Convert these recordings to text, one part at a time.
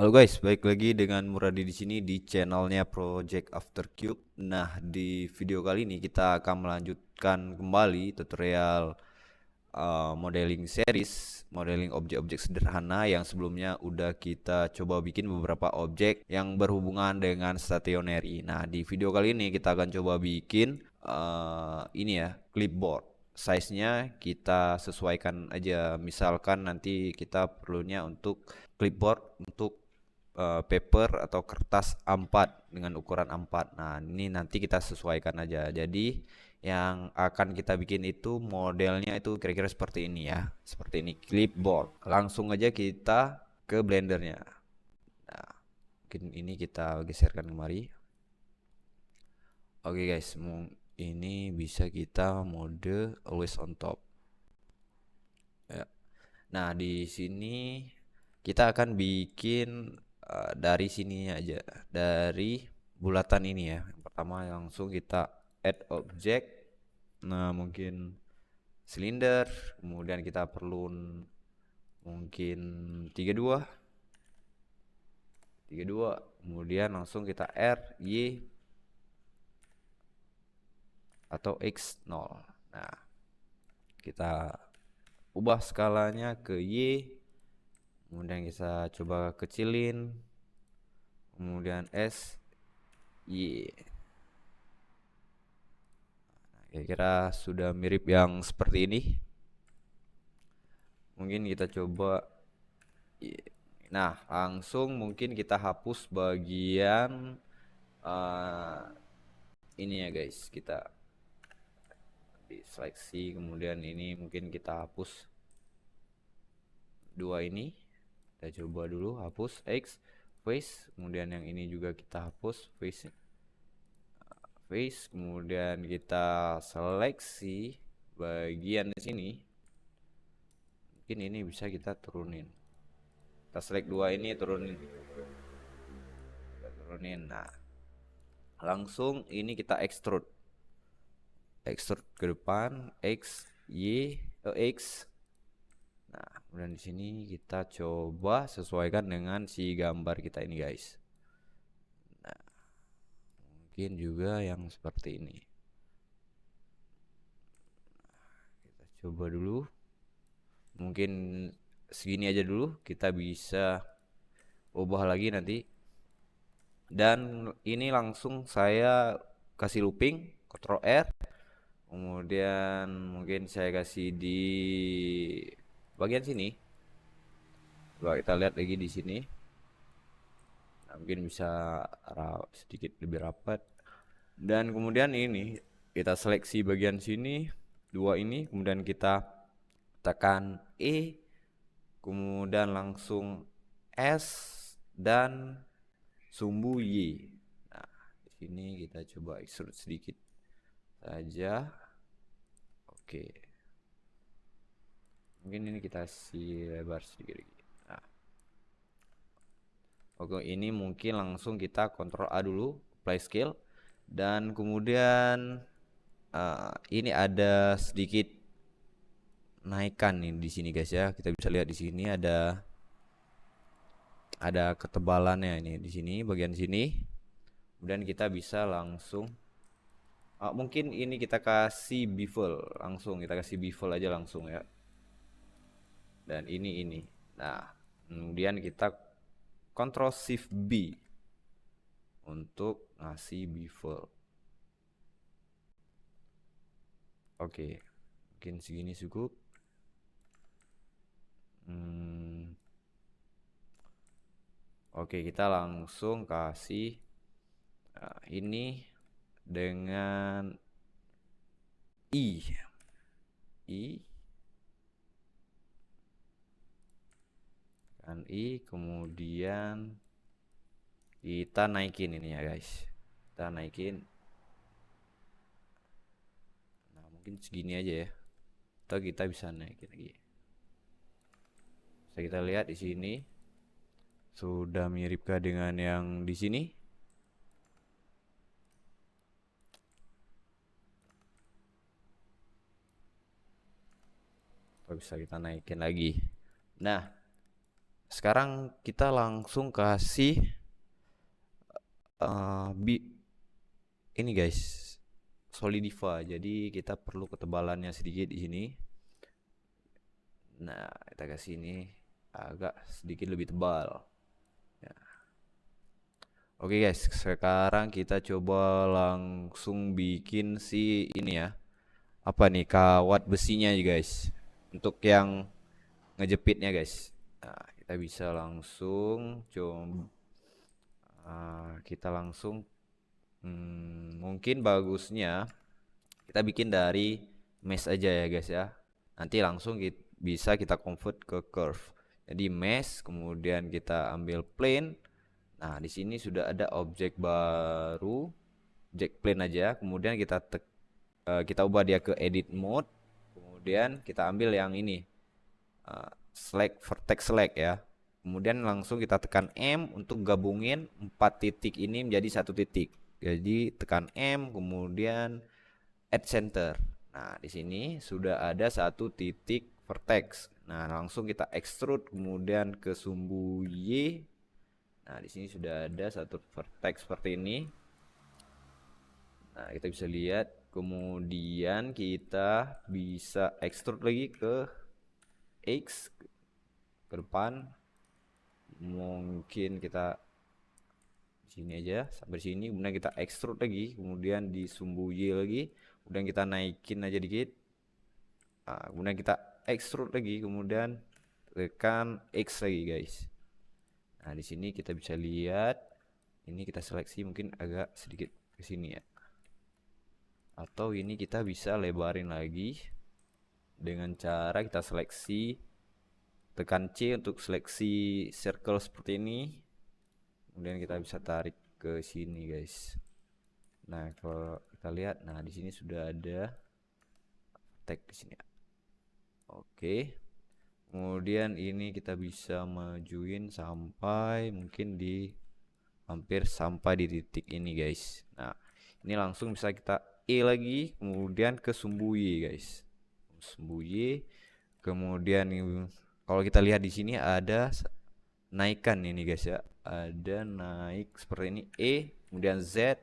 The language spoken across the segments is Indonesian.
Halo guys, baik lagi dengan Muradi di sini di channelnya Project After Cube. Nah, di video kali ini kita akan melanjutkan kembali tutorial modeling series, modeling objek-objek sederhana yang sebelumnya udah kita coba bikin beberapa objek yang berhubungan dengan stationery. Nah, di video kali ini kita akan coba bikin ini ya, clipboard. Size-nya kita sesuaikan aja. Misalkan nanti kita perlunya untuk clipboard untuk paper atau kertas A4 dengan ukuran A4. Nah, ini nanti kita sesuaikan aja. Jadi, yang akan kita bikin itu modelnya itu kira-kira seperti ini ya. Seperti ini, clipboard. Langsung aja kita ke blendernya. Nah, mungkin ini kita geserkan kemari. Oke guys, ini bisa kita mode always on top. Ya. Nah, di sini kita akan bikin dari sini aja, dari bulatan ini ya. Yang pertama langsung kita add object. Nah, mungkin silinder, kemudian kita perlu mungkin 32, kemudian langsung kita R, Y atau X0. Nah, kita ubah skalanya ke Y, kemudian kita coba kecilin, kemudian S, Y. Kira-kira sudah mirip yang seperti ini. Mungkin kita coba. Nah, langsung mungkin kita hapus bagian ini ya guys. Kita seleksi, kemudian ini mungkin kita hapus dua ini. Kita coba dulu hapus X, face, kemudian yang ini juga kita hapus face, kemudian kita seleksi bagian di sini. Mungkin ini bisa kita turunin. Kita select dua ini turunin. Nah, langsung ini kita extrude ke depan, X, Y, X. Nah, kemudian di sini kita coba sesuaikan dengan si gambar kita ini guys. Nah, mungkin juga yang seperti ini. Kita coba dulu. Mungkin segini aja dulu. Kita bisa ubah lagi nanti. Dan ini langsung saya kasih looping, Ctrl R. Kemudian mungkin saya kasih di bagian sini. Coba kita lihat lagi di sini. Nah, mungkin bisa sedikit lebih rapat. Dan kemudian ini kita seleksi bagian sini, dua ini, kemudian kita tekan E, kemudian langsung S dan sumbu Y. Nah, di sini kita coba extrude sedikit saja. Oke. Mungkin ini kita kasih lebar sedikit lagi. Nah. Oke, ini mungkin langsung kita Ctrl A dulu, apply scale. Dan kemudian ini ada sedikit naikkan nih di sini guys ya. Kita bisa lihat di sini ada ketebalannya ini di sini bagian sini. Kemudian kita bisa langsung mungkin ini kita kasih bevel langsung, kita kasih bevel aja langsung ya. Dan ini. Nah, kemudian kita Ctrl Shift B untuk ngasih bevel. Oke, mungkin segini cukup. Oke, kita langsung kasih ini dengan I kan kemudian kita naikin ini ya guys, kita naikin. Nah, mungkin segini aja ya, atau kita bisa naikin lagi. Bisa kita lihat di sini sudah miripkah dengan yang di sini? Atau bisa kita naikin lagi. Nah, Sekarang kita langsung kasih ini guys, solidify. Jadi kita perlu ketebalannya sedikit di sini. Nah, kita kasih ini agak sedikit lebih tebal. Ya. Oke guys, sekarang kita coba langsung bikin si ini ya. Apa nih, kawat besinya ya guys. Untuk yang ngejepitnya guys. Nah, kita bisa langsung coba kita langsung mungkin bagusnya kita bikin dari mesh aja ya guys ya. Nanti langsung bisa kita convert ke curve. Jadi mesh, kemudian kita ambil plane. Nah, di sini sudah ada objek baru, objek plane aja. Kemudian kita ubah dia ke edit mode. Kemudian kita ambil yang ini, select vertex select ya. Kemudian langsung kita tekan M untuk gabungin 4 titik ini menjadi satu titik. Jadi tekan M, kemudian add center. Nah, di sini sudah ada satu titik vertex. Nah, langsung kita extrude kemudian ke sumbu Y. Nah, di sini sudah ada satu vertex seperti ini. Nah, kita bisa lihat. Kemudian kita bisa extrude lagi ke X ke depan. Mungkin kita sini aja sampai sini, kemudian kita extrude lagi, kemudian di sumbu Y lagi, kemudian kita naikin aja dikit. Nah, kemudian kita extrude lagi, kemudian tekan X lagi guys. Nah, di sini kita bisa lihat ini kita seleksi mungkin agak sedikit ke sini ya. Atau ini kita bisa lebarin lagi dengan cara kita seleksi, tekan C untuk seleksi circle seperti ini. Kemudian kita bisa tarik ke sini guys. Nah, kalau kita lihat, nah di sini sudah ada tag di sini. Oke. Kemudian ini kita bisa majuin sampai mungkin di hampir sampai di titik ini guys. Nah, ini langsung bisa kita E lagi, kemudian ke sumbu Y guys. Sumbu Y. Kemudian kalau kita lihat di sini ada naikan ini guys ya. Ada naik seperti ini E, kemudian Z,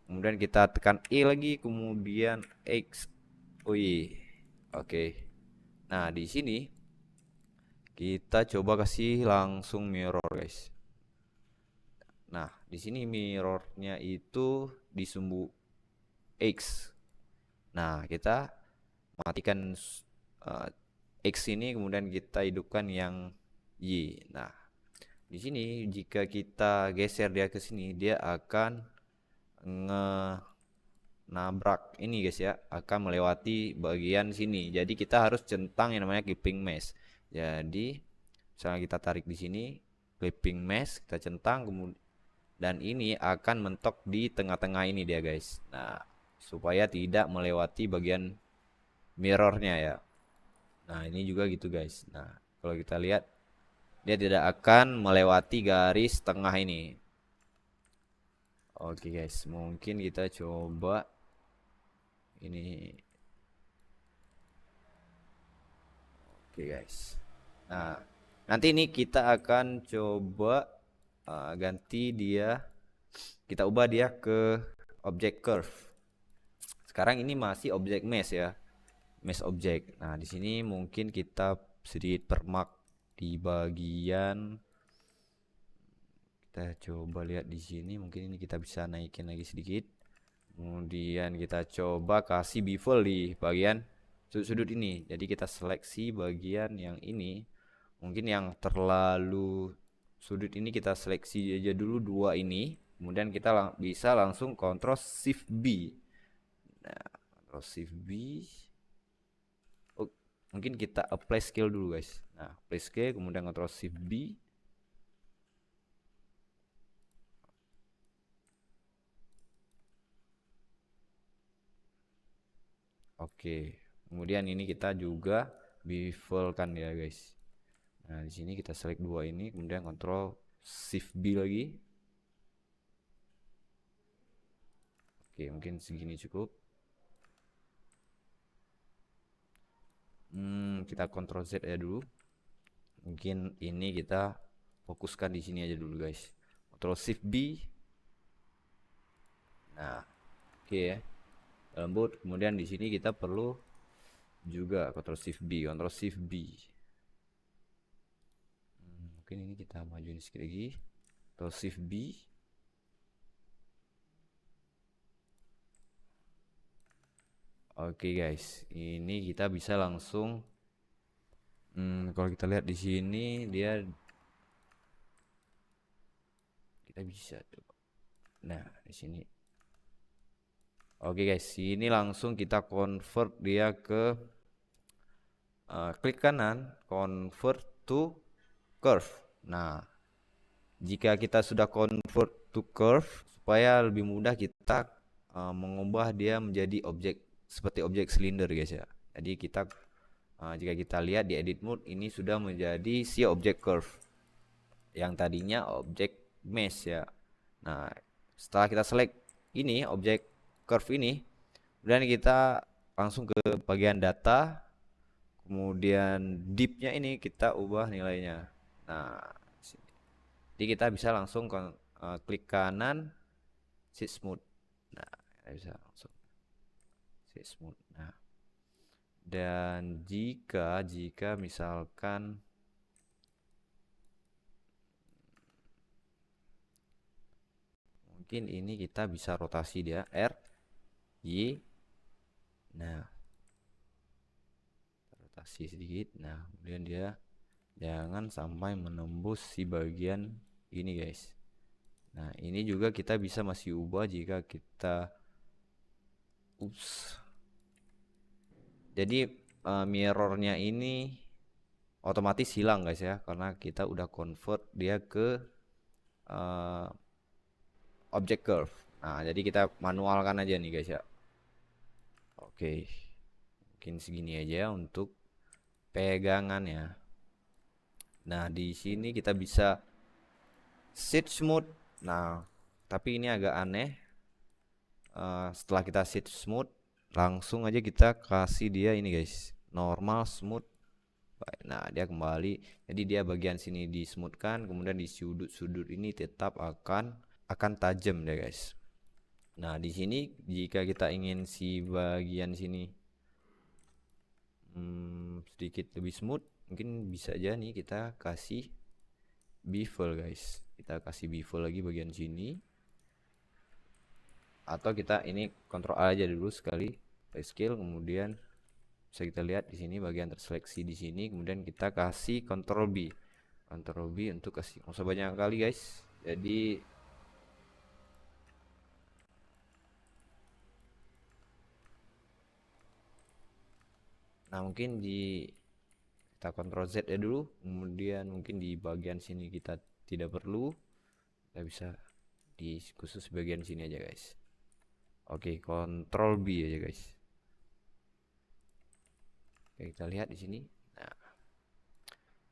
kemudian kita tekan E lagi, kemudian X, oh Y. Oke. Nah, di sini kita coba kasih langsung mirror guys. Nah, di sini mirrornya itu di sumbu X. Nah, kita matikan X ini, kemudian kita hidupkan yang Y. Nah, di sini jika kita geser dia ke sini, dia akan nabrak ini guys ya, akan melewati bagian sini. Jadi kita harus centang yang namanya clipping mesh. Jadi misalnya kita tarik di sini, clipping mesh kita centang, kemudian dan ini akan mentok di tengah-tengah ini dia guys. Nah, supaya tidak melewati bagian mirrornya ya. Nah, ini juga gitu guys. Nah, kalau kita lihat dia tidak akan melewati garis tengah ini. Oke guys, mungkin kita coba ini. Oke guys. Nah, nanti ini kita akan coba ganti dia, kita ubah dia ke objek curve. Sekarang ini masih objek mesh ya, mesh objek. Nah, di sini mungkin kita sedikit permak di bagian, kita coba lihat di sini, mungkin ini kita bisa naikin lagi sedikit. Kemudian kita coba kasih bevel di bagian sudut-sudut ini. Jadi kita seleksi bagian yang ini. Mungkin yang terlalu sudut ini kita seleksi aja dulu dua ini. Kemudian kita bisa langsung Ctrl Shift B. Nah, Ctrl Shift B. Oh, mungkin kita apply scale dulu guys. Nah, apply scale, kemudian Ctrl Shift B. Oke. Kemudian ini kita juga bevelkan ya guys. Nah, di sini kita select dua ini, kemudian Ctrl Shift B lagi. Oke, mungkin segini cukup. Kita Ctrl Z ya dulu. Mungkin ini kita fokuskan di sini aja dulu guys. Ctrl Shift B. Nah, oke ya. Lembut. Kemudian di sini kita perlu juga Ctrl Shift B, Ctrl Shift B. Mungkin ini kita majuin sedikit lagi. Ctrl Shift B. Oke guys, ini kita bisa langsung. Kalau kita lihat di sini dia kita bisa coba. Nah, di sini. Oke guys, ini langsung kita convert dia ke klik kanan, convert to curve. Nah, jika kita sudah convert to curve, supaya lebih mudah kita mengubah dia menjadi objek seperti objek silinder guys ya. Jadi kita jika kita lihat di edit mode ini sudah menjadi si objek curve yang tadinya objek mesh ya. Nah, setelah kita select ini objek curve ini, kemudian kita langsung ke bagian data, kemudian deep-nya ini kita ubah nilainya. Nah, jadi kita bisa langsung klik kanan, shift smooth. Nah, kita bisa langsung shift smooth. Nah, dan jika misalkan mungkin ini kita bisa rotasi dia R Y. Nah, rotasi sedikit. Nah, kemudian dia jangan sampai menembus si bagian ini guys. Nah, ini juga kita bisa masih ubah jika kita jadi mirrornya ini otomatis hilang guys ya, karena kita udah convert dia ke object curve. Nah, jadi kita manualkan aja nih guys ya. Oke, mungkin segini aja untuk pegangannya. Nah, di sini kita bisa shift smooth. Nah, tapi ini agak aneh. Setelah kita shift smooth, langsung aja kita kasih dia ini guys, normal smooth. Nah, dia kembali. Jadi dia bagian sini di smoothkan, kemudian di sudut-sudut ini tetap akan tajam deh guys. Nah, di sini jika kita ingin si bagian sini sedikit lebih smooth, mungkin bisa aja nih kita kasih bevel guys. Kita kasih bevel lagi bagian sini. Atau kita ini kontrol A aja dulu sekali, scale, kemudian bisa kita lihat di sini bagian terseleksi di sini, kemudian kita kasih kontrol B untuk kasih, nggak usah banyak kali guys. Jadi nah, mungkin kita kontrol Z ya dulu, kemudian mungkin di bagian sini kita tidak perlu, kita bisa di khusus bagian sini aja guys. Oke, kontrol B aja guys. Oke, kita lihat di sini.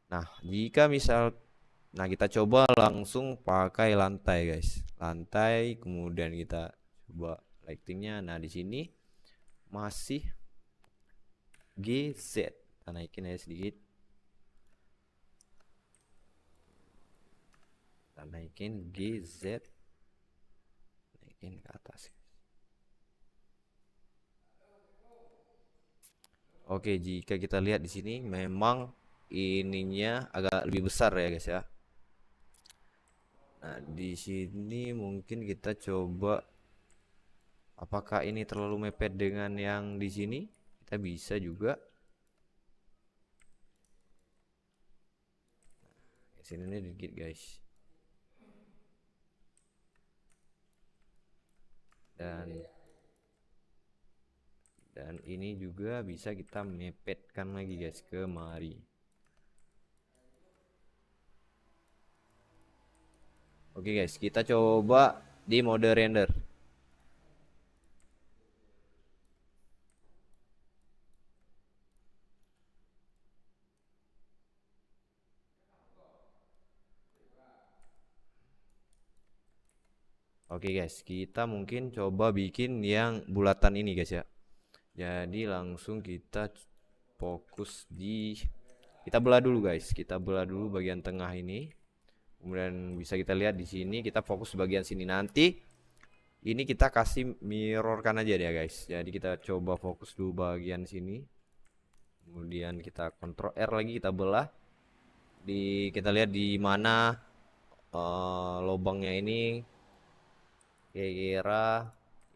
Nah, jika misal kita coba langsung pakai lantai guys. Lantai, kemudian kita coba lightingnya. Nah, di sini masih GZ. Kita naikin ya sedikit. Kita naikin GZ. Naikin ke atas. Oke, jika kita lihat di sini memang ininya agak lebih besar ya guys ya. Nah, di sini mungkin kita coba apakah ini terlalu mepet dengan yang di sini? Kita bisa juga. Nah, sini nih dikit guys. Dan ini juga bisa kita mepetkan lagi guys ke mari. Oke guys, kita coba di mode render. Oke guys, kita mungkin coba bikin yang bulatan ini guys ya. Jadi langsung kita fokus kita belah dulu guys, kita belah dulu bagian tengah ini. Kemudian bisa kita lihat di sini, kita fokus bagian sini. Nanti ini kita kasih mirrorkan aja ya guys. Jadi kita coba fokus dulu bagian sini. Kemudian kita Ctrl R lagi, kita belah. Kita lihat di mana lubangnya ini, kira-kira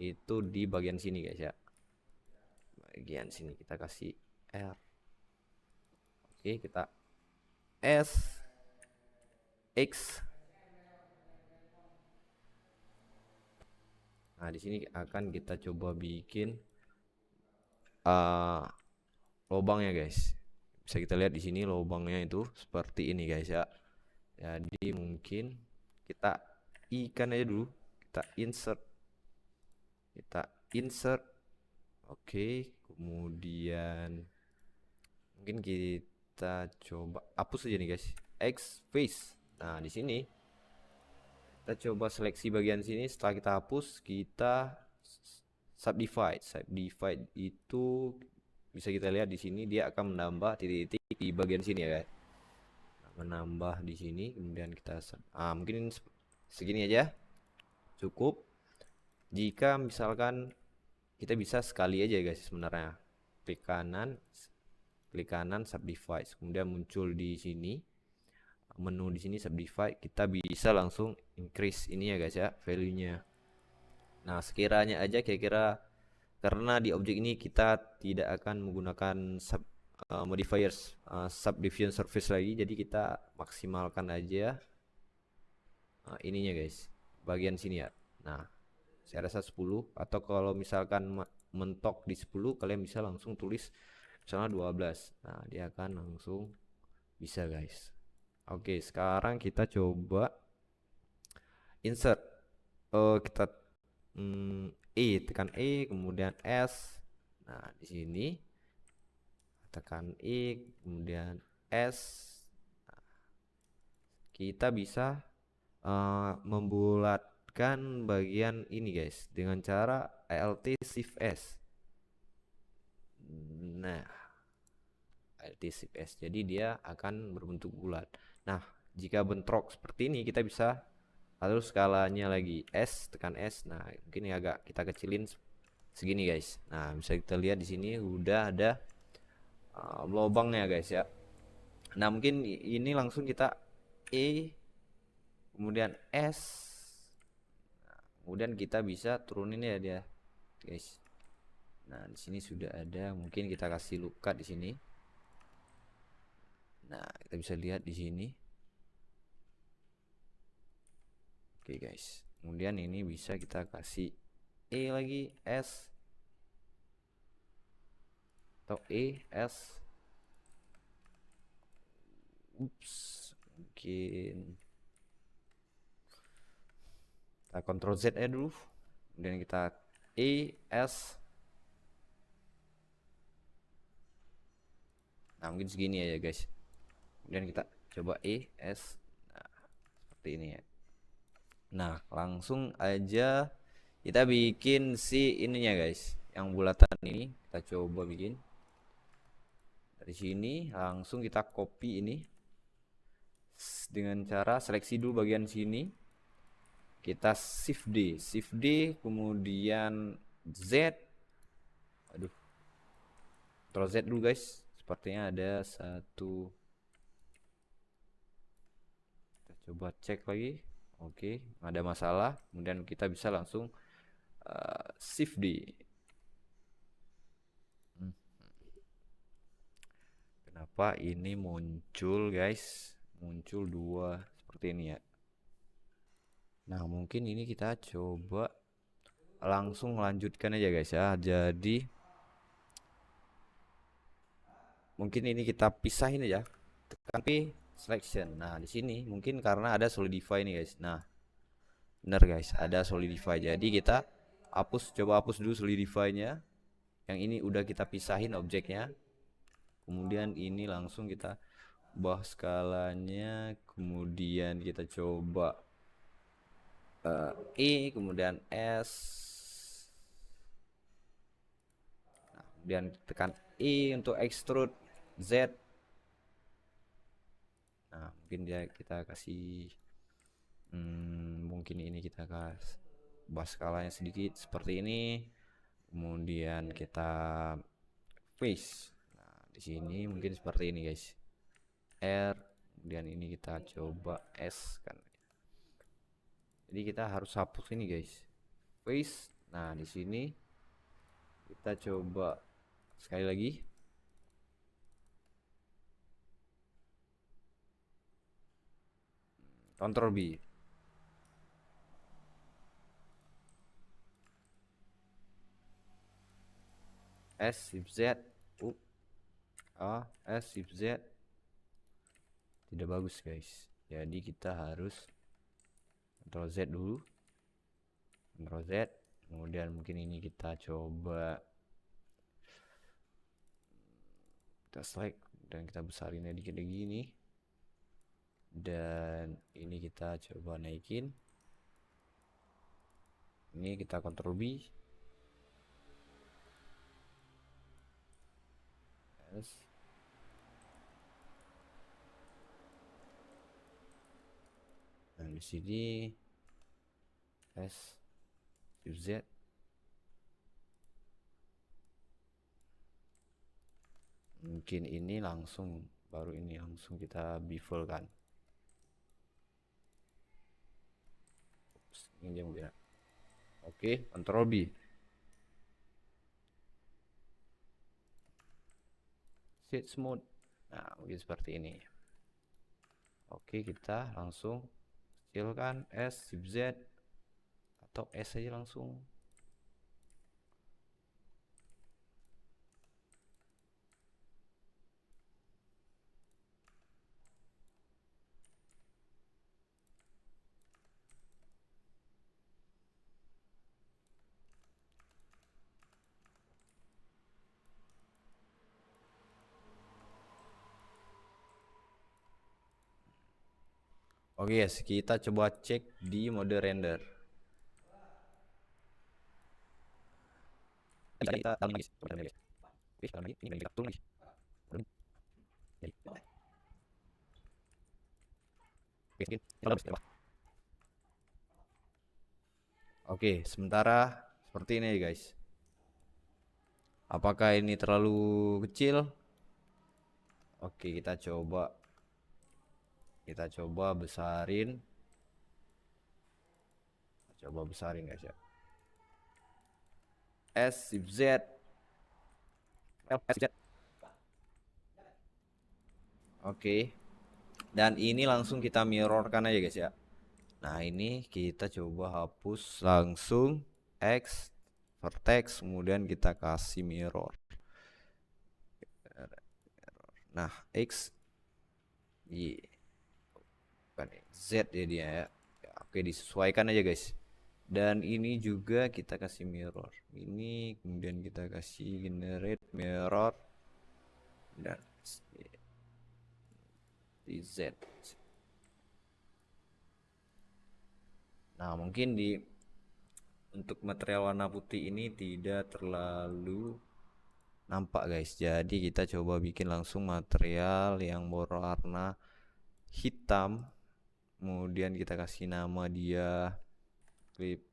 itu di bagian sini guys ya. Bagian sini kita kasih R. Oke, kita S X. Nah, di sini akan kita coba bikin lubangnya guys. Bisa kita lihat di sini lubangnya itu seperti ini guys ya. Jadi mungkin kita ikan aja dulu, kita insert, oke. Kemudian mungkin kita coba hapus aja nih guys, X face. Nah di sini kita coba seleksi bagian sini. Setelah kita hapus, kita subdivide itu bisa kita lihat di sini, dia akan menambah titik-titik di bagian sini ya guys. Menambah di sini, kemudian kita mungkin segini aja cukup. Jika misalkan kita bisa sekali aja guys sebenarnya, klik kanan subdivide, kemudian muncul di sini menu, di sini subdivide, kita bisa langsung increase ini ya guys ya, value-nya. Nah sekiranya aja kira-kira, karena di objek ini kita tidak akan menggunakan modifiers subdivision surface lagi, jadi kita maksimalkan aja ininya guys, bagian sini ya. Nah saya rasa 10, atau kalau misalkan mentok di 10, kalian bisa langsung tulis misalnya 12. Nah dia akan langsung bisa guys. Oke, sekarang kita coba insert. Kita tekan E, kemudian S. Nah di sini tekan E, kemudian S. Nah, kita bisa membulatkan bagian ini guys dengan cara Alt Shift S. Nah Alt Shift S, jadi dia akan berbentuk bulat. Nah jika bentrok seperti ini, kita bisa atur skalanya lagi, S, tekan S. Nah mungkin agak kita kecilin segini guys. Nah bisa kita lihat di sini udah ada lubangnya guys ya. Nah mungkin ini langsung kita E, kemudian S. Nah, kemudian kita bisa turunin ya dia guys. Nah di sini sudah ada, mungkin kita kasih loop cut di sini. Nah kita bisa lihat di sini. Oke guys, kemudian ini bisa kita kasih E lagi, S, atau E, S. Mungkin kita Ctrl Z aja dulu, kemudian kita E, S. Nah mungkin segini aja guys, kemudian kita coba E, S. Nah seperti ini ya. Nah langsung aja kita bikin si ininya guys, yang bulatan ini kita coba bikin. Dari sini langsung kita copy ini dengan cara seleksi dulu bagian sini, kita shift D, kemudian Z. Aduh, Ctrl Z dulu guys, sepertinya ada satu. Kita coba cek lagi. Oke, ada masalah. Kemudian kita bisa langsung shift D. Kenapa ini muncul guys, muncul dua seperti ini ya. Nah mungkin ini kita coba langsung lanjutkan aja guys ya. Jadi mungkin ini kita pisahin aja, tekan P, selection. Nah di sini mungkin karena ada solidify nih guys. Nah bener guys, ada solidify, jadi kita coba hapus dulu solidify-nya. Yang ini udah kita pisahin objeknya. Kemudian ini langsung kita ubah skalanya, kemudian kita coba E, kemudian S. Nah, kemudian tekan E untuk extrude, Z. Nah mungkin kita kasih mungkin ini kita kasih bahas skalanya sedikit seperti ini. Kemudian kita face. Nah di sini mungkin seperti ini guys, R. Kemudian ini kita coba S kan. Jadi kita harus hapus ini guys, face. Nah di sini kita coba sekali lagi. Ctrl B. S Shift Z. S Shift Z. Tidak bagus guys. Jadi kita harus Ctrl Z dulu. Ctrl Z. Kemudian mungkin ini kita coba kita select dan kita besarin dikit lagi ini. Dan ini kita coba naikin. Ini kita Ctrl B. S. Nah di sini S Shift Z. Mungkin ini langsung baru ini langsung kita bevel kan. Ini yang biar. Oke, Ctrl B. Set smooth. Nah mungkin seperti ini. Oke, kita langsung kecilkan S Shift Z atau S aja langsung. Oke guys, kita coba cek di mode render. Kita dalam lagi, Oke, dalam lagi, ini kita turun lagi. Oke, sementara seperti ini guys. Apakah ini terlalu kecil? Oke, kita coba besarin. Coba besarin guys ya. S Shift Z. S Z. Oke. Dan ini langsung kita mirrorkan aja guys ya. Nah, ini kita coba hapus langsung X vertex, kemudian kita kasih mirror. Nah, X Y bukan Z ya dia ya. Oke, disesuaikan aja guys. Dan ini juga kita kasih mirror. Ini kemudian kita kasih generate mirror dan di Z. Nah, mungkin untuk material warna putih ini tidak terlalu nampak guys. Jadi kita coba bikin langsung material yang berwarna hitam. Kemudian kita kasih nama dia clipboard.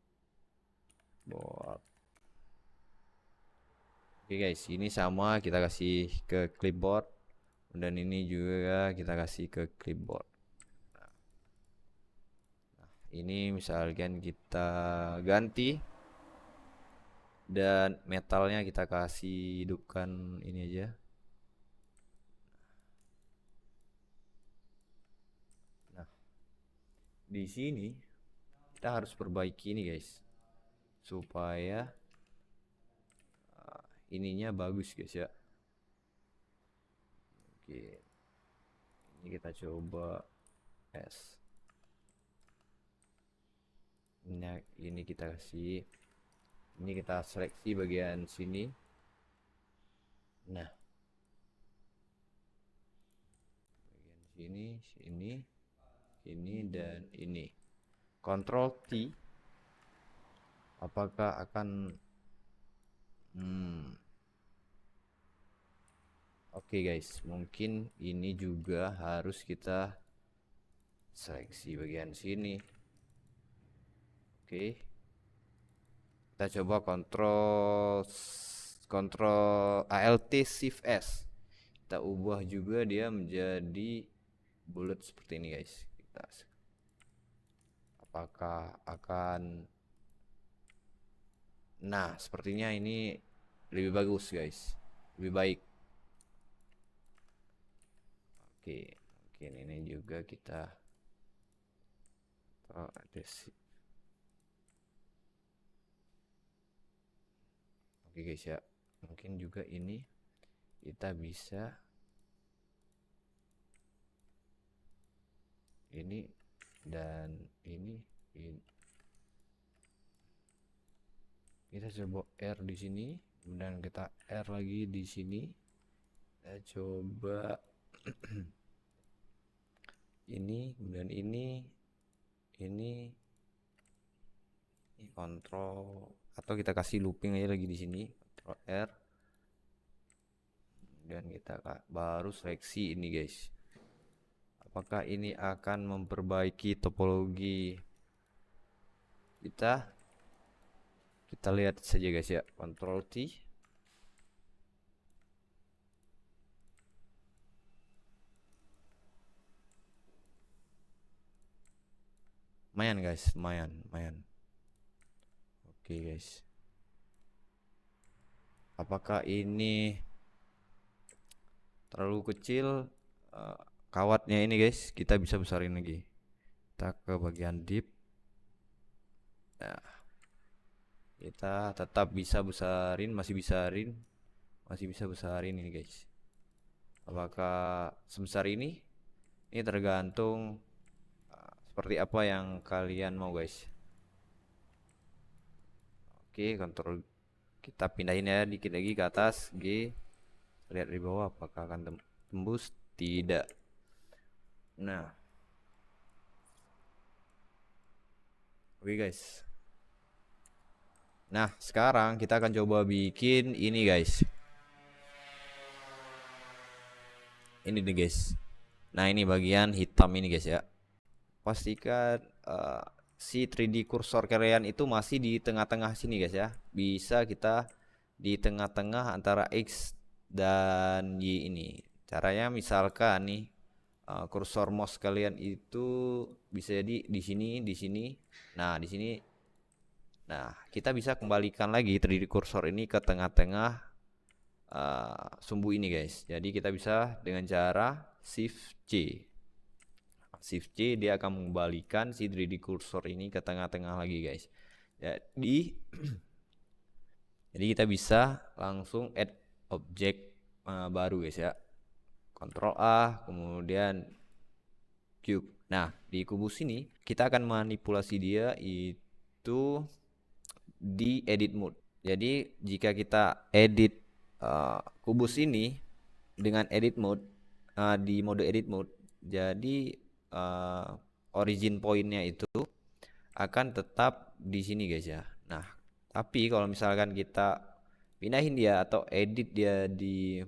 Oke guys, ini sama kita kasih ke clipboard. Dan ini juga kita kasih ke clipboard. Nah, ini misalkan kita ganti dan metalnya kita kasih hidupkan ini aja. Nah, di sini kita harus perbaiki ini guys, supaya ininya bagus guys ya. Oke, ini kita coba S. Ini kita kasih, ini kita seleksi bagian sini. Nah, bagian sini dan ini. Ctrl T. Apakah akan Oke guys, mungkin ini juga harus kita seleksi bagian sini. Oke, kita coba kontrol ALT Shift S. Kita ubah juga dia menjadi bulat seperti ini guys. Apakah akan, nah sepertinya ini lebih bagus guys, lebih baik. Oke, mungkin ini juga kita ada sih. Oke guys ya, mungkin juga ini kita bisa ini dan ini kita coba R di sini, kemudian kita R lagi di sini. Kita coba ini, kemudian ini kontrol, atau kita kasih looping aja lagi di sini, kontrol R, dan kita baru seleksi ini guys. Apakah ini akan memperbaiki topologi kita? Kita lihat saja guys ya, kontrol T. Lumayan guys, lumayan. Oke guys, apakah ini terlalu kecil? Kawatnya ini guys, kita bisa besarin lagi. Kita ke bagian deep. Nah, kita tetap bisa besarin, masih bisa besarin ini guys. Apakah sebesar ini? Ini tergantung seperti apa yang kalian mau guys. Oke, kontrol kita pindahin ya dikit lagi ke atas G. Lihat di bawah apakah akan tembus, tidak. Nah, oke guys. Nah, sekarang kita akan coba bikin ini guys. Ini nih guys. Nah, ini bagian hitam ini guys ya. Pastikan si 3D kursor kalian itu masih di tengah-tengah sini guys ya. Bisa kita di tengah-tengah antara X dan Y ini. Caranya misalkan nih kursor mouse kalian itu bisa jadi di sini, di sini. Nah, di sini. Nah, kita bisa kembalikan lagi 3D kursor ini ke tengah-tengah sumbu ini guys. Jadi kita bisa dengan cara Shift C. Shift C dia akan mengembalikan si 3D kursor ini ke tengah-tengah lagi guys. Jadi kita bisa langsung add objek baru guys ya. Ctrl A, kemudian cube. Nah, di kubus ini kita akan manipulasi dia itu di edit mode. Jadi jika kita edit kubus ini dengan edit mode, di mode edit mode, jadi origin pointnya itu akan tetap di sini guys ya. Nah, tapi kalau misalkan kita pindahin dia atau edit dia di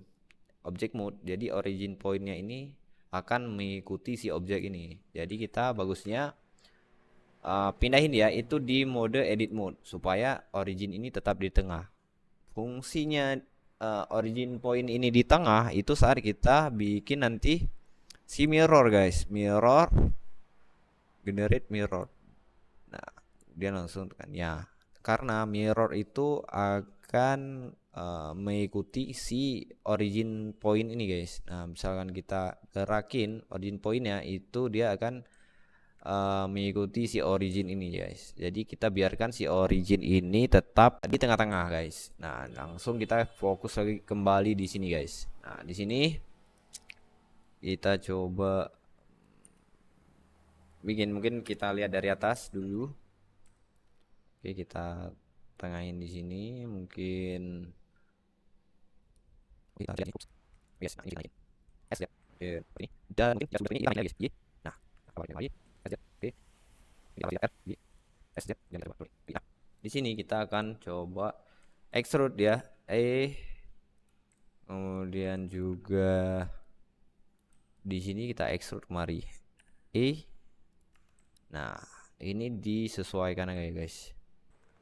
object mode, jadi origin pointnya ini akan mengikuti si objek ini. Jadi kita bagusnya pindahin dia itu di mode edit mode supaya origin ini tetap di tengah. Fungsinya origin point ini di tengah itu saat kita bikin nanti si mirror guys, mirror, generate mirror. Nah, dia langsung tekan ya, karena mirror itu akan mengikuti si origin point ini guys. Nah, misalkan kita gerakin origin pointnya itu dia akan mengikuti si origin ini guys. Jadi kita biarkan si origin ini tetap di tengah-tengah guys. Nah, langsung kita fokus lagi kembali di sini guys. Nah, di sini kita coba bikin, mungkin kita lihat dari atas dulu. Oke, kita tengahin di sini, mungkin kita lihat yes, nah ini S ya. Ini dan mungkin ya ini guys. Nah, apa lagi? S ya. Oke. Kita lihat R di S ya. Nah, di sini kita akan coba extrude ya. Kemudian juga di sini kita extrude kemari. Nah, ini disesuaikan aja guys.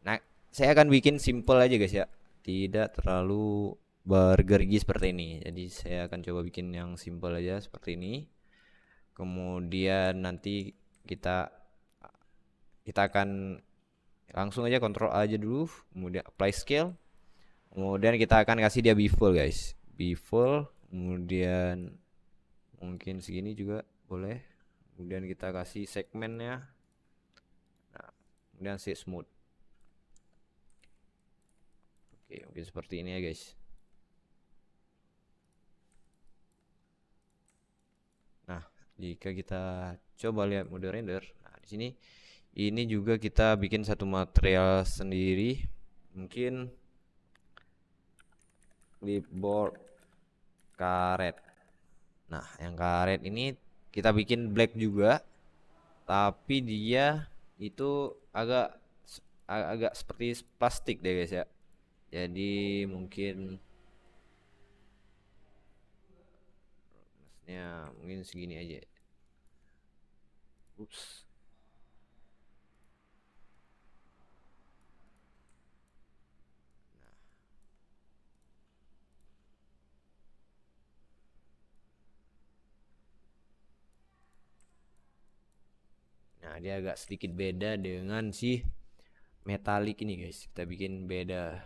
Nah, saya akan bikin simple aja guys ya, tidak terlalu bergergi seperti ini. Jadi saya akan coba bikin yang simple aja seperti ini. Kemudian nanti kita kita akan langsung aja kontrol aja dulu, kemudian apply scale. Kemudian kita akan kasih dia bevel guys, bevel. Kemudian mungkin segini juga boleh. Kemudian kita kasih segmennya. Nah, kemudian set smooth. Oke, mungkin seperti ini ya guys. Nah, jika kita coba lihat mode render, nah di sini ini juga kita bikin satu material sendiri, mungkin clipboard karet. Nah, yang karet ini kita bikin black juga, tapi dia itu agak seperti plastik deh guys ya. Jadi mungkin mungkin segini aja. Ups. Nah, dia agak sedikit beda dengan si metalik ini guys. Kita bikin beda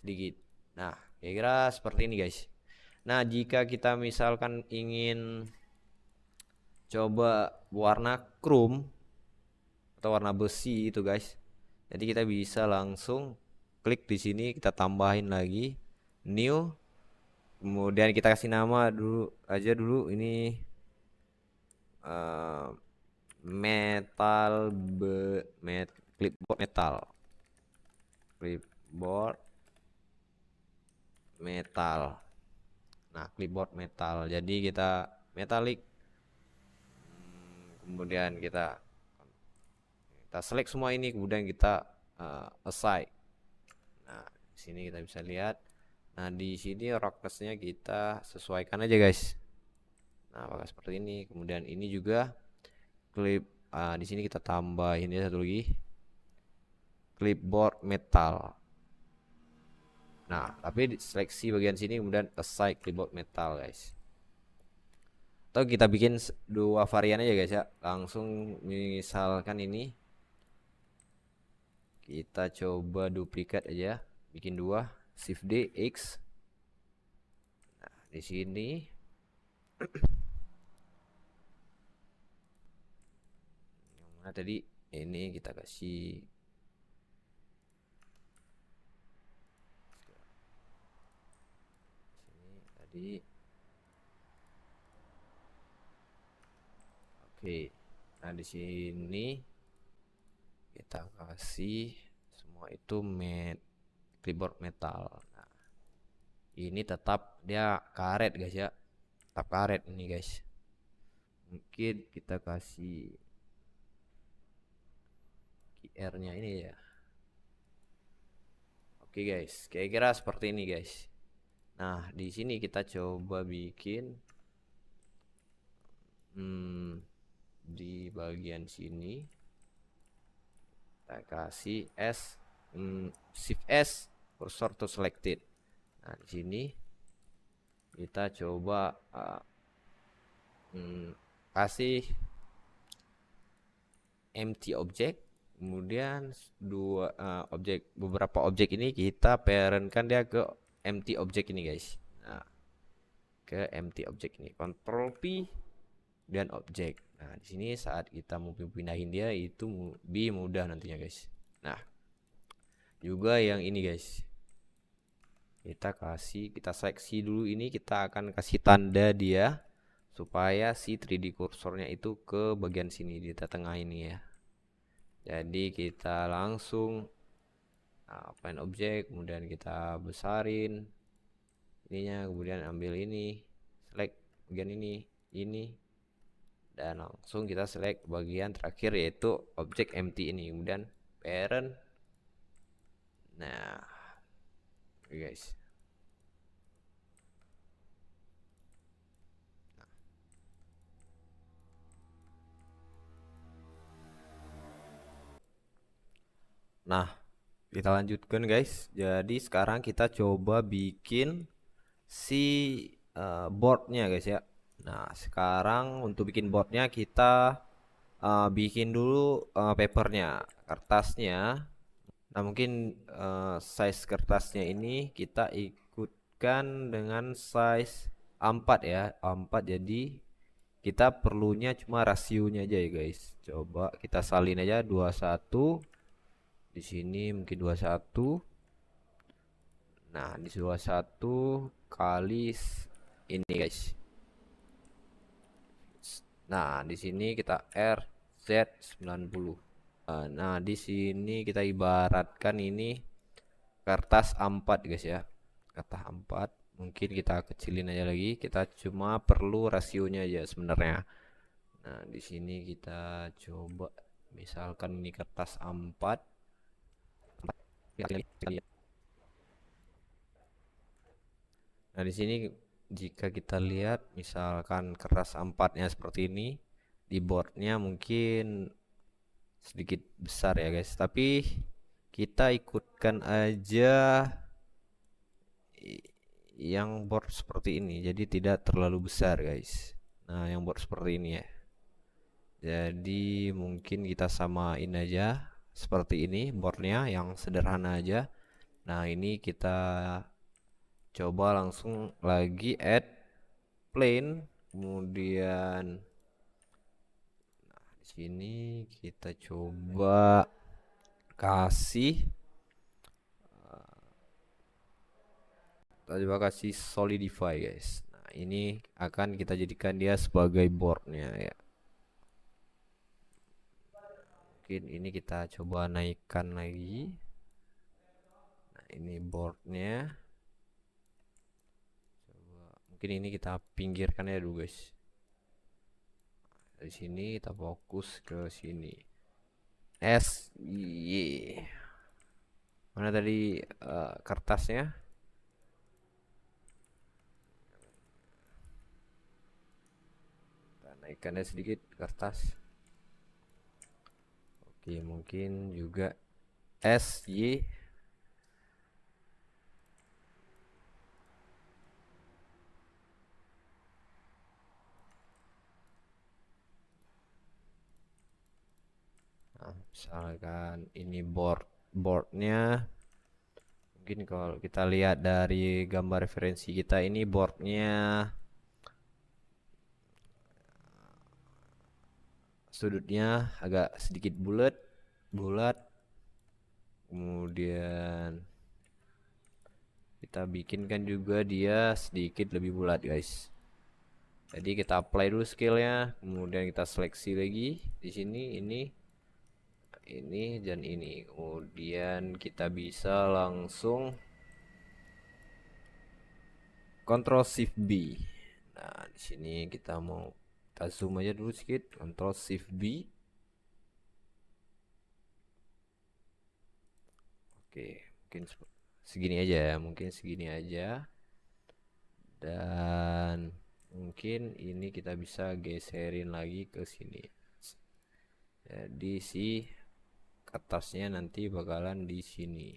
sedikit. Nah, kira-kira seperti ini guys. Nah, jika kita misalkan ingin coba warna chrome atau warna besi itu guys. Jadi kita bisa langsung klik di sini, kita tambahin lagi new. Kemudian kita kasih nama dulu aja dulu ini eh, metal clipboard clipboard metal. Nah, clipboard metal. Jadi kita metalik. Kemudian kita select semua ini, kemudian kita assign. Nah, di sini kita bisa lihat. Nah, di sini roughness-nya kita sesuaikan aja, guys. Nah, apakah seperti ini. Kemudian ini juga di sini kita tambahin ya satu lagi. Clipboard metal. Nah, tapi seleksi bagian sini kemudian assign clipboard metal, guys. Atau kita bikin dua varian aja guys ya. Langsung misalkan ini kita coba duplikat aja, bikin dua, shift D X. Nah, di sini yang mana tadi ini kita kasih sini tadi. Oke. Nah, di sini kita kasih semua itu keyboard metal. Nah, ini tetap dia karet guys ya. Tetap karet ini guys. Mungkin kita kasih QR-nya ini ya. Oke guys, kira-kira seperti ini guys. Nah, di sini kita coba bikin di bagian sini kita kasih shift S cursor to selected. Nah, di sini kita coba kasih empty object, kemudian beberapa objek ini kita parentkan dia ke empty object ini guys. Nah, ke empty object ini, Ctrl P dan objek. Nah, di sini saat kita mau pindahin dia itu lebih mudah nantinya guys. Nah, juga yang ini guys. Kita seleksi dulu ini, kita akan kasih tanda dia supaya si 3D kursornya itu ke bagian sini di tengah ini ya. Jadi kita langsung find objek, kemudian kita besarin ininya, kemudian ambil ini, select bagian ini, dan langsung kita select bagian terakhir yaitu objek empty ini, kemudian parent. Nah, guys, Nah, kita lanjutkan guys. Jadi sekarang kita coba bikin si boardnya guys ya. Nah, sekarang untuk bikin boardnya kita bikin dulu papernya, kertasnya. Nah, mungkin size kertasnya ini kita ikutkan dengan size A4 ya, A4. Jadi kita perlunya cuma rasionya aja ya guys. Coba kita salin aja 21. Di sini mungkin 21. Nah, di 21 kali ini guys. Nah, di sini kita RZ90. Nah, di sini kita ibaratkan ini kertas A4 guys ya. Kertas A4. Mungkin kita kecilin aja lagi. Kita cuma perlu rasionya aja sebenarnya. Nah, di sini kita coba misalkan ini kertas A4. Nah, di sini jika kita lihat misalkan kertas A4-nya seperti ini, di boardnya mungkin sedikit besar ya guys, tapi kita ikutkan aja yang board seperti ini, jadi tidak terlalu besar guys. Nah, yang board seperti ini ya, jadi mungkin kita samain aja seperti ini boardnya yang sederhana aja. Nah, ini kita coba langsung lagi add plane, kemudian di sini kita coba kasih solidify guys. Nah, ini akan kita jadikan dia sebagai boardnya ya. Mungkin ini kita coba naikkan lagi. Nah, ini boardnya. Coba mungkin ini kita pinggirkan ya dulu guys. Dari sini kita fokus ke sini. Y. Mana tadi kertasnya? Kita naikkannya sedikit kertas. Oke, mungkin juga SY. Nah, misalkan ini boardnya, mungkin kalau kita lihat dari gambar referensi kita ini boardnya sudutnya agak sedikit bulat, kemudian kita bikinkan juga dia sedikit lebih bulat guys. Jadi kita apply dulu scale-nya, kemudian kita seleksi lagi di sini ini dan ini. Kemudian kita bisa langsung Ctrl Shift B. Nah, di sini kita mau kita zoom aja dulu sedikit, Ctrl Shift B. Oke, mungkin segini aja ya, mungkin segini aja. Dan mungkin ini kita bisa geserin lagi ke sini. Jadi si kertasnya nanti bakalan di sini.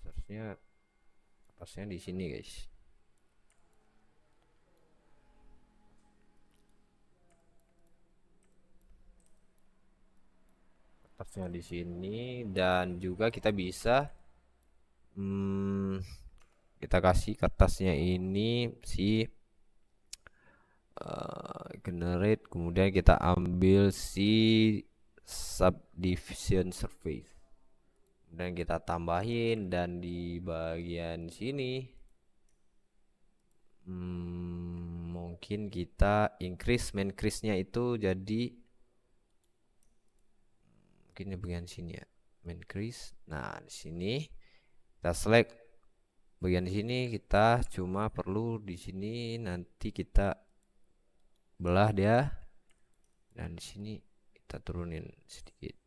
Seharusnya kertasnya di sini, guys. Kertasnya di sini dan juga kita bisa kita kasih kertasnya ini si generate, kemudian kita ambil si subdivision surface dan kita tambahin, dan di bagian sini mungkin kita increase main crease nya itu, jadi mungkin di bagian sini ya, main crease. Nah, di sini kita select bagian sini, kita cuma perlu di sini nanti kita belah dia, dan di sini kita turunin sedikit.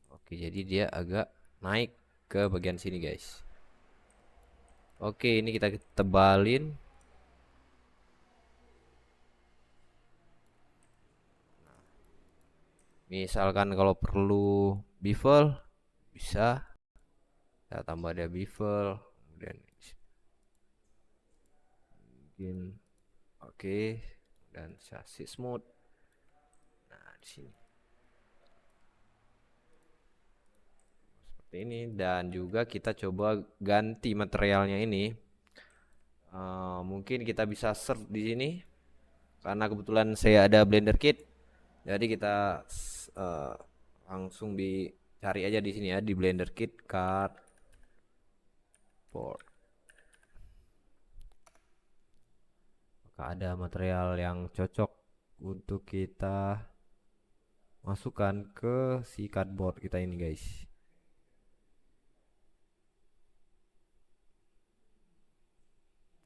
Oke, jadi dia agak naik ke bagian sini, guys. Oke, ini kita tebalin. Misalkan kalau perlu bevel bisa kita tambah dia bevel, kemudian mungkin oke, dan chassis mode. Nah, di sini seperti ini, dan juga kita coba ganti materialnya ini. Mungkin kita bisa search di sini karena kebetulan saya ada Blender Kit. Jadi kita eh, langsung dicari aja di sini ya, di Blender Kit cardboard. Maka ada material yang cocok untuk kita masukkan ke si cardboard kita ini guys.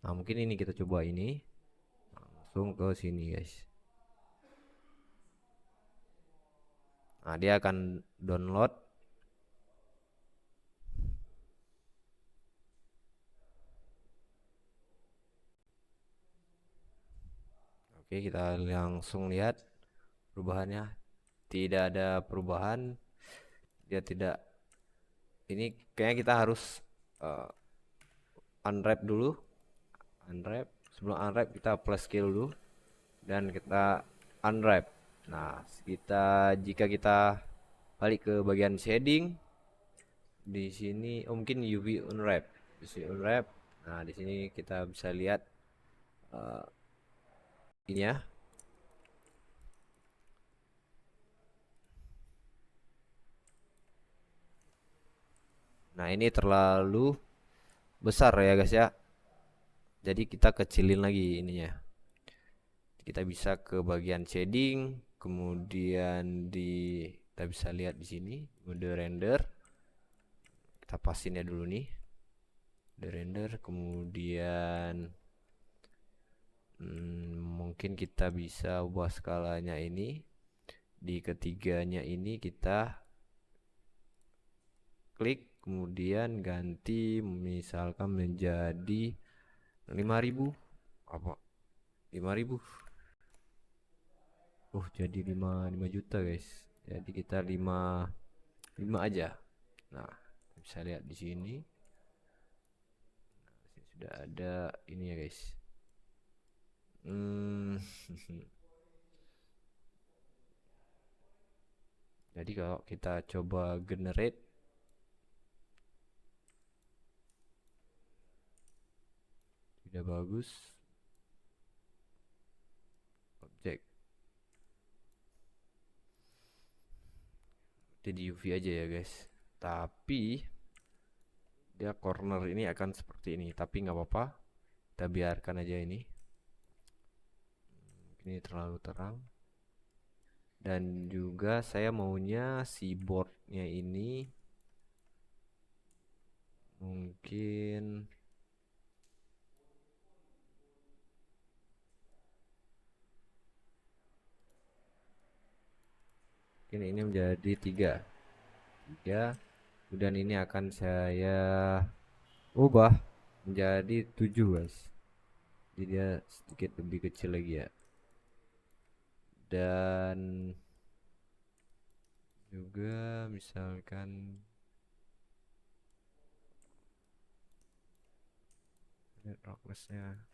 Nah, mungkin ini kita coba ini langsung ke sini guys. Nah, dia akan download. Oke, kita langsung lihat perubahannya. Tidak ada perubahan. Dia tidak. Ini kayaknya kita harus uh, unwrap dulu. Unwrap. Sebelum unwrap kita plus scale dulu dan kita unwrap. Nah, jika kita balik ke bagian shading di sini, mungkin UV unwrap. UV unwrap. Nah, di sini kita bisa lihat uh, ini ya. Nah, ini terlalu besar ya guys ya. Jadi kita kecilin lagi ininya. Kita bisa ke bagian shading, kemudian kita bisa lihat di sini mode render. Kita pasin ya dulu nih. Mode render, kemudian mungkin kita bisa ubah skalanya ini. Di ketiganya ini kita klik, kemudian ganti misalkan menjadi 5.000 apa 5.000. Jadi 5 juta guys. Jadi kita 5 aja. Nah, bisa lihat di sini. Nah, sudah ada ini ya guys. Jadi kalau kita coba generate, tidak bagus. Objek. Jadi UV aja ya guys. Tapi dia corner ini akan seperti ini. Tapi nggak apa-apa. Kita biarkan aja ini. Ini terlalu terang. Dan juga saya maunya si boardnya ini mungkin ini menjadi 3. Dan ini akan saya ubah menjadi 7 guys. Jadi dia sedikit lebih kecil lagi ya. Dan juga misalkan roughness-nya.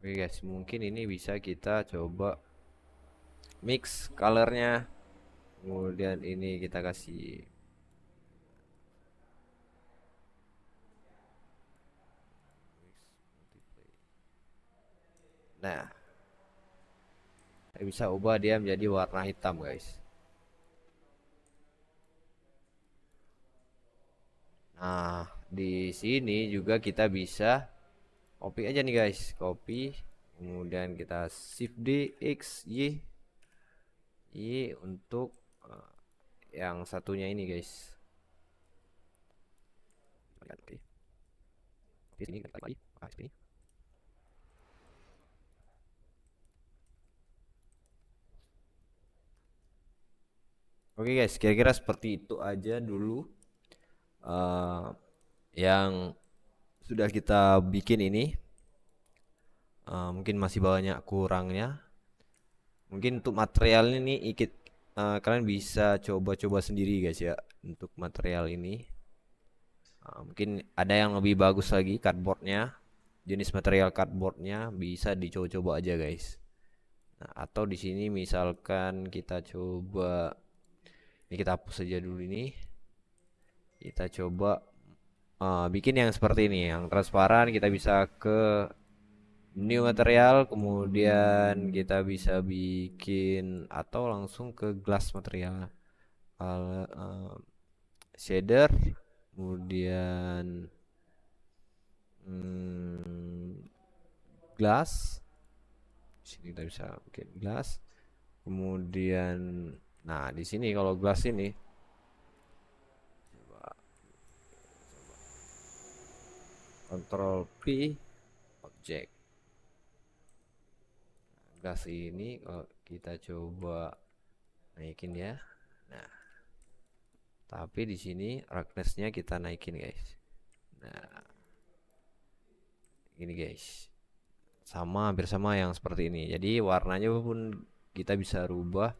Oke guys, mungkin ini bisa kita coba mix colornya. Kemudian ini kita kasih nah, saya bisa ubah dia menjadi warna hitam guys. Nah, di sini juga kita bisa copy aja nih guys, copy, kemudian kita shift D X Y untuk yang satunya ini guys. Oke. Di sini kita lagi. Sini. Oke guys, kira-kira seperti itu aja dulu yang sudah kita bikin ini, mungkin masih banyak kurangnya. Mungkin untuk material ini kalian bisa coba-coba sendiri guys ya untuk material ini. Mungkin ada yang lebih bagus lagi cardboardnya, jenis material cardboardnya bisa dicoba-coba aja guys. Nah, atau di sini misalkan kita coba, ini kita hapus saja dulu ini. Kita coba bikin yang seperti ini, yang transparan. Kita bisa ke new material, kemudian kita bisa bikin atau langsung ke glass material, shader, kemudian glass. Sini kita bisa bikin glass, kemudian nah di sini kalau glass ini Ctrl P object. Gas ini kalau kita coba naikin ya. Nah, tapi di sini roughness-nya kita naikin guys. Nah, ini guys, sama hampir sama yang seperti ini. Jadi warnanya pun kita bisa rubah,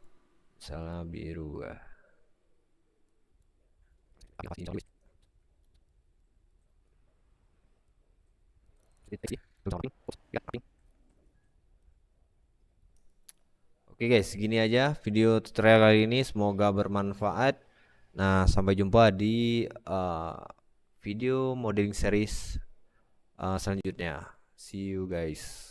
misalnya biru ya. Oke guys, segini aja video tutorial kali ini, semoga bermanfaat. Nah, sampai jumpa di video modeling series selanjutnya. See you guys.